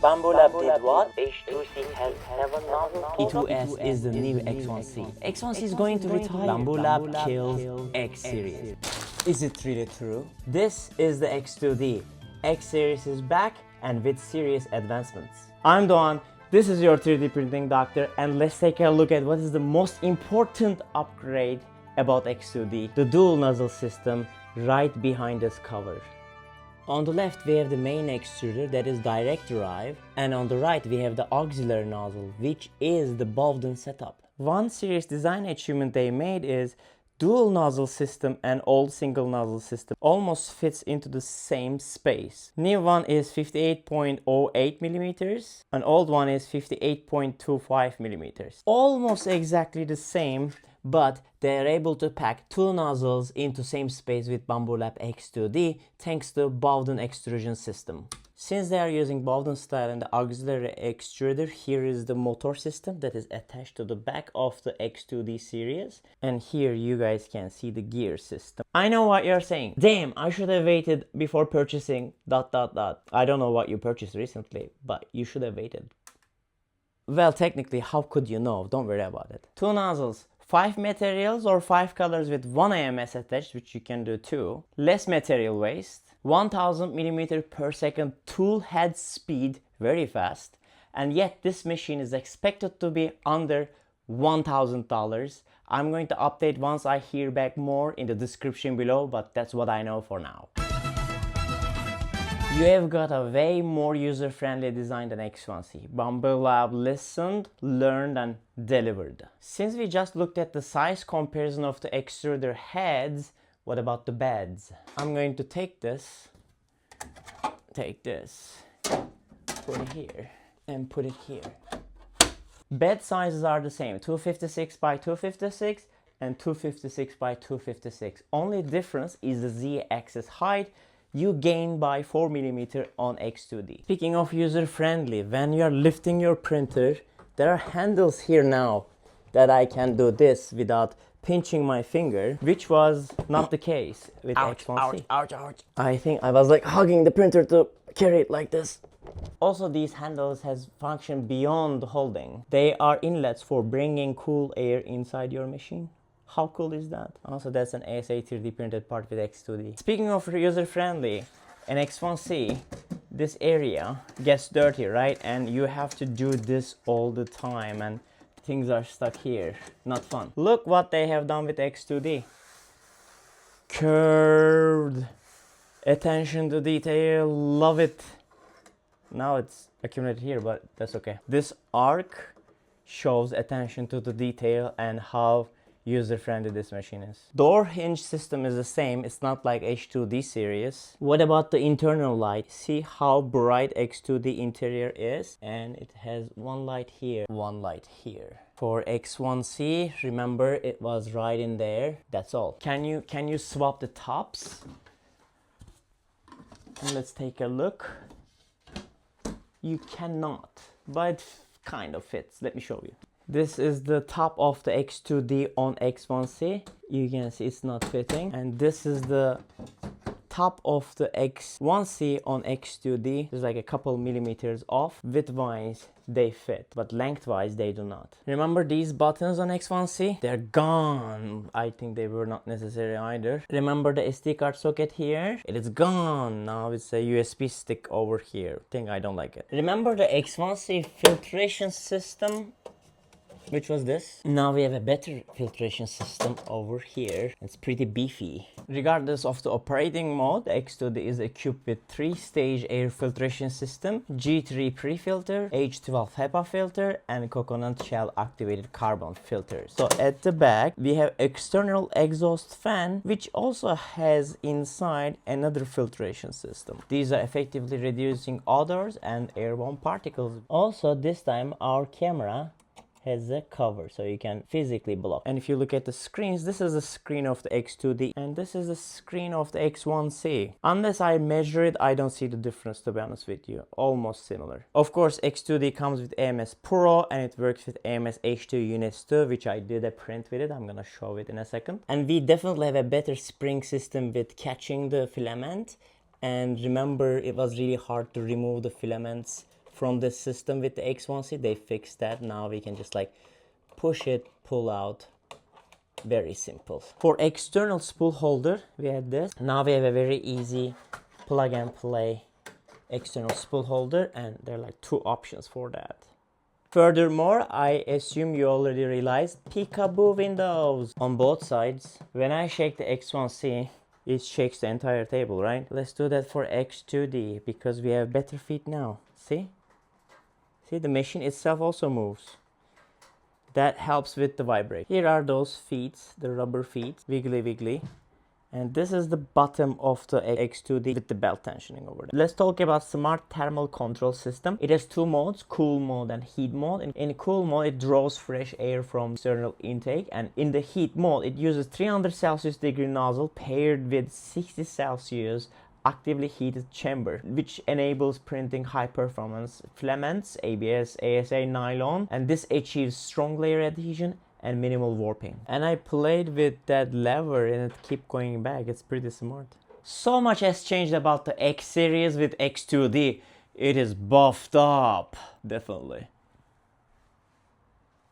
BambuLab did what? H2C has never nozzle. E2S is the new X1C. X1C is going to retire. BambuLab kills X series. Is it really true? This is the X2D. X series is back and with serious advancements. I'm Doğan. This is your 3D printing doctor, and let's take a look at what is the most important upgrade about X2D, the dual nozzle system right behind this cover. On the left we have the main extruder that is direct drive, and on the right we have the auxiliary nozzle, which is the Bowden setup. One serious design achievement they made is dual nozzle system and old single nozzle system almost fits into the same space. New one is 58.08 millimeters, and old one is 58.25 millimeters. Almost exactly the same, but they are able to pack two nozzles into same space with BambuLab X2D thanks to Bowden extrusion system. Since they are using Bowden style and the auxiliary extruder, here is the motor system that is attached to the back of the X2D series, and here you guys can see the gear system. I know what you're saying. Damn, I should have waited before purchasing ... I don't know what you purchased recently, but you should have waited. Well, technically, how could you know? Don't worry about it. Two nozzles, 5 materials or 5 colors with 1 AMS attached, which you can do too. Less material waste. 1000 millimeter per second tool head speed, very fast. And yet this machine is expected to be under $1,000. I'm going to update once I hear back more in the description below, but that's what I know for now. You have got a way more user-friendly design than X1C. BambuLab listened, learned, and delivered. Since we just looked at the size comparison of the extruder heads, what about the beds? I'm going to take this, put it here, and put it here. Bed sizes are the same, 256 by 256 and 256 by 256. Only difference is the Z-axis height. You gain by 4 mm on X2D. Speaking of user-friendly, when you are lifting your printer, there are handles here now that I can do this without pinching my finger, which was not the case with X1C. Ouch. I think I was like hugging the printer to carry it like this. Also, these handles has function beyond holding. They are inlets for bringing cool air inside your machine. How cool is that? Also, that's an ASA 3D printed part with X2D. Speaking of user-friendly, in X1C, this area gets dirty, right? And you have to do this all the time, and things are stuck here. Not fun. Look what they have done with X2D. Curved. Attention to detail. Love it. Now it's accumulated here, but that's okay. This arc shows attention to the detail and how user-friendly this machine is. Door hinge system is the same. It's not like H2D series. What about the internal light? See how bright X2D interior is? And it has one light here, one light here. For X1C, remember it was right in there. That's all. Can you swap the tops? And let's take a look. You cannot, but it kind of fits. Let me show you. This is the top of the X2D on X1C. You can see it's not fitting. And this is the top of the X1C on X2D. There's like a couple millimeters off. Width-wise, they fit, but length-wise, they do not. Remember these buttons on X1C? They're gone. I think they were not necessary either. Remember the SD card socket here? It is gone. Now it's a USB stick over here. I don't like it. Remember the X1C filtration system? Which was this? Now we have a better filtration system over here. It's pretty beefy. Regardless of the operating mode, the X2D is equipped with 3-stage air filtration system, G3 pre-filter, H12 HEPA filter, and coconut shell activated carbon filters. So at the back, we have external exhaust fan, which also has inside another filtration system. These are effectively reducing odors and airborne particles. Also, this time our camera has a cover, so you can physically block. And if you look at the screens, this is the screen of the X2D and this is the screen of the X1C. Unless I measure it, I don't see the difference, to be honest with you. Almost similar. Of course, X2D comes with AMS Pro and it works with AMS H2 units too, which I did a print with it. I'm gonna show it in a second. And we definitely have a better spring system with catching the filament. And remember, it was really hard to remove the filaments from the system with the X1C. They fixed that. Now we can just like push it, pull out. Very simple. For external spool holder, we had this. Now we have a very easy plug and play external spool holder, and there are like two options for that. Furthermore, I assume you already realized Peekaboo windows on both sides. When I shake the X1C, it shakes the entire table, right? Let's do that for X2D because we have better feet now. See? See, the machine itself also moves. That helps with the vibrate. Here are those feet, the rubber feet, wiggly wiggly. And this is the bottom of the X2D with the belt tensioning over there. Let's talk about smart thermal control system. It has two modes, cool mode and heat mode. In cool mode, it draws fresh air from external intake. And in the heat mode, it uses 300 Celsius degree nozzle paired with 60 Celsius actively heated chamber, which enables printing high performance filaments, ABS, ASA, nylon. And this achieves strong layer adhesion and minimal warping. And I played with that lever and it kept going back. It's pretty smart. So much has changed about the X series with X2D. It is buffed up, definitely.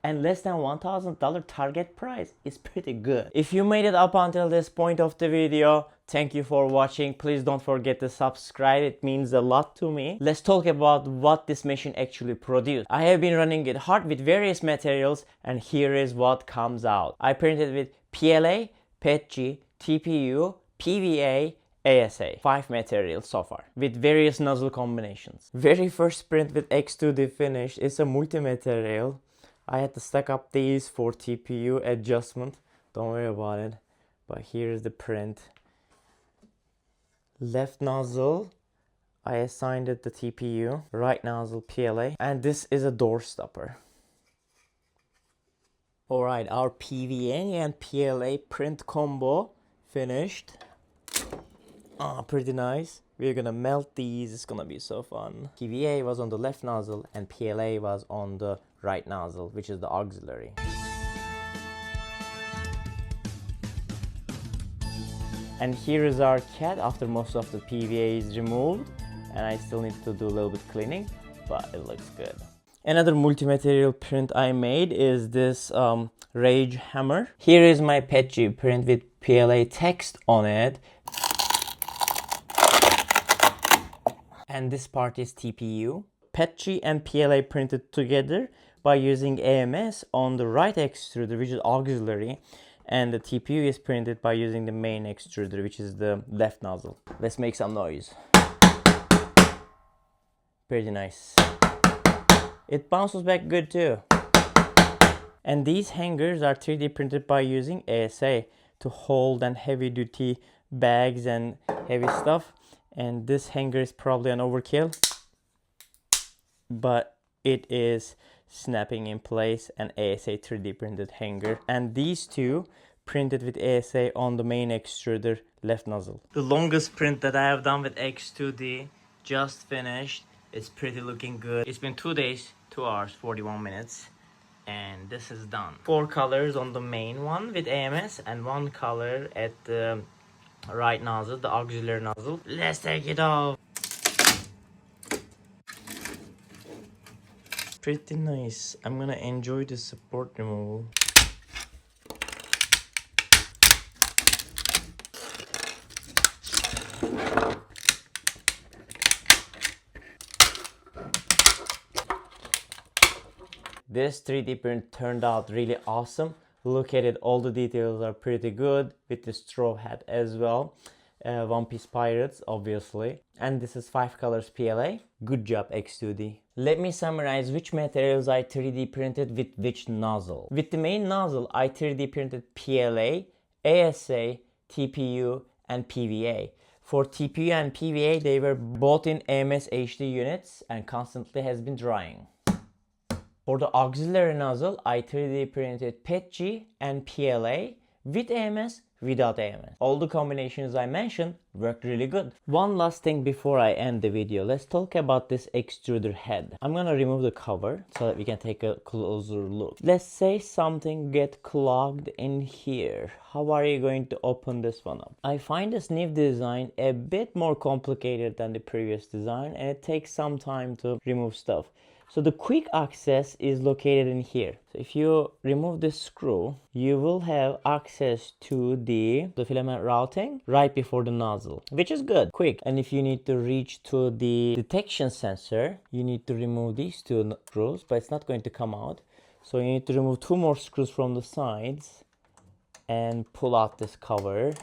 And less than $1,000 target price is pretty good. If you made it up until this point of the video, thank you for watching. Please don't forget to subscribe. It means a lot to me. Let's talk about what this machine actually produced. I have been running it hard with various materials, and here is what comes out. I printed with PLA, PETG, TPU, PVA, ASA. 5 materials so far with various nozzle combinations. Very first print with X2D finish is a multi-material. I had to stack up these for TPU adjustment. Don't worry about it. But here's the print. Left nozzle, I assigned it the TPU. Right nozzle, PLA. And this is a door stopper. Alright, our PVA and PLA print combo finished. Pretty nice. We're gonna melt these. It's gonna be so fun. PVA was on the left nozzle and PLA was on the right nozzle, which is the auxiliary. And here is our cat after most of the PVA is removed, and I still need to do a little bit cleaning, but it looks good. Another multi-material print I made is this Rage hammer. Here is my PETG print with PLA text on it. And this part is TPU. PETG and PLA printed together by using AMS on the right extruder, which is auxiliary, and the TPU is printed by using the main extruder, which is the left nozzle. Let's make some noise. Pretty nice. It bounces back good too. And these hangers are 3D printed by using ASA to hold and heavy duty bags and heavy stuff. And this hanger is probably an overkill, but it is snapping in place, an ASA 3D printed hanger. And these two printed with ASA on the main extruder left nozzle. The longest print that I have done with X2D just finished. It's pretty looking good. It's been 2 days, 2 hours, 41 minutes. And this is done. 4 colors on the main one with AMS and 1 color at the right nozzle, the auxiliary nozzle. Let's take it off. Pretty nice. I'm gonna enjoy the support removal. This 3D print turned out really awesome. Look at it, all the details are pretty good with the straw hat as well. One Piece Pirates, obviously. And this is 5 colors PLA. Good job, X2D. Let me summarize which materials I 3D printed with which nozzle. With the main nozzle, I 3D printed PLA, ASA, TPU, and PVA. For TPU and PVA, they were both in AMS HD units and constantly has been drying. For the auxiliary nozzle, I 3D printed PETG and PLA with AMS without AMS. All the combinations I mentioned worked really good. One last thing before I end the video, let's talk about this extruder head. I'm gonna remove the cover so that we can take a closer look. Let's say something get clogged in here. How are you going to open this one up? I find this new design a bit more complicated than the previous design, and it takes some time to remove stuff. So the quick access is located in here. So if you remove this screw, you will have access to the filament routing right before the nozzle, which is good, quick. And if you need to reach to the detection sensor, you need to remove these two screws, but it's not going to come out. So you need to remove two more screws from the sides and pull out this cover.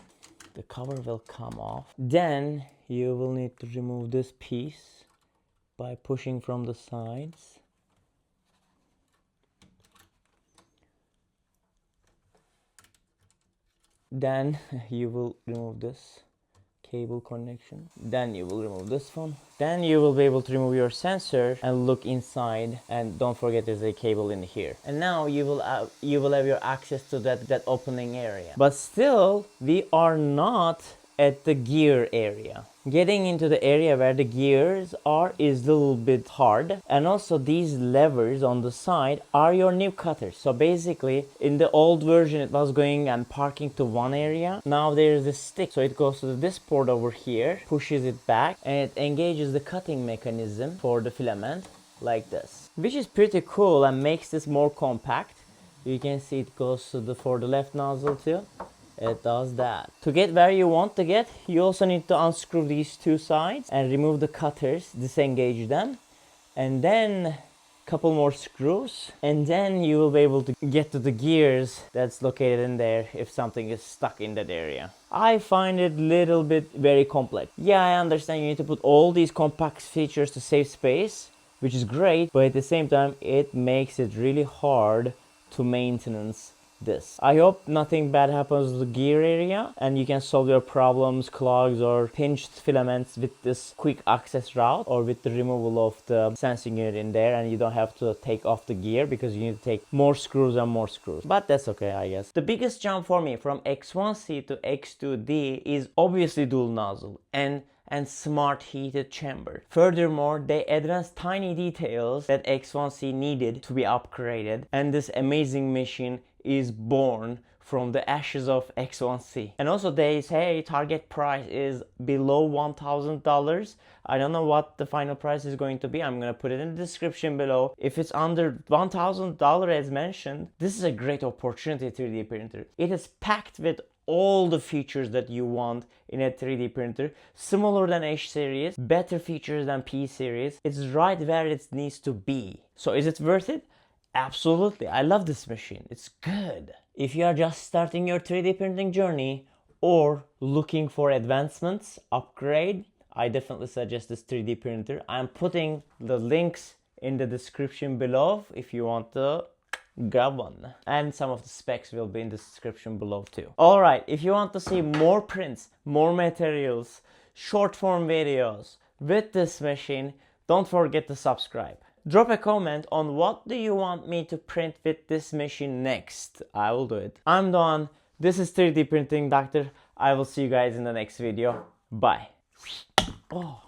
The cover will come off. Then you will need to remove this piece by pushing from the sides. Then you will remove this cable connection. Then you will remove this one. Then you will be able to remove your sensor and look inside, and don't forget there's a cable in here. And now you will have your access to that opening area. But still, we are not at the gear area. Getting into the area where the gears are is a little bit hard, and also these levers on the side are your new cutters. So basically in the old version it was going and parking to one area. Now there's a stick, so it goes to this port over here, pushes it back, and it engages the cutting mechanism for the filament like this, which is pretty cool and makes this more compact. You can see it goes to for the left nozzle too. It does that. To get where you want to get, you also need to unscrew these two sides and remove the cutters, disengage them, and then a couple more screws, and then you will be able to get to the gears that's located in there if something is stuck in that area. I find it a little bit very complex. Yeah, I understand you need to put all these compact features to save space, which is great, but at the same time it makes it really hard to maintenance this. I hope nothing bad happens to the gear area and you can solve your problems, clogs or pinched filaments with this quick access route, or with the removal of the sensing unit in there, and you don't have to take off the gear because you need to take more screws and more screws. But that's okay, I guess. The biggest jump for me from X1C to X2D is obviously dual nozzle and smart heated chamber. Furthermore, they advanced tiny details that X1C needed to be upgraded, and this amazing machine is born from the ashes of X1C. And also they say target price is below $1,000. I don't know what the final price is going to be. I'm gonna put it in the description below. If it's under $1,000 as mentioned, this is a great opportunity 3D printer. It is packed with all the features that you want in a 3D printer, similar than H series, better features than P series. It's right where it needs to be. So is it worth it? Absolutely. I love this machine. It's good. If you are just starting your 3D printing journey or looking for advancements, upgrade, I definitely suggest this 3D printer. I'm putting the links in the description below if you want to grab one, and some of the specs will be in the description below too. Alright, if you want to see more prints, more materials, short form videos with this machine, don't forget to subscribe. Drop a comment on what do you want me to print with this machine next. I will do it. I'm Doğan. This is 3D Printing Doctor. I will see you guys in the next video. Bye. Oh.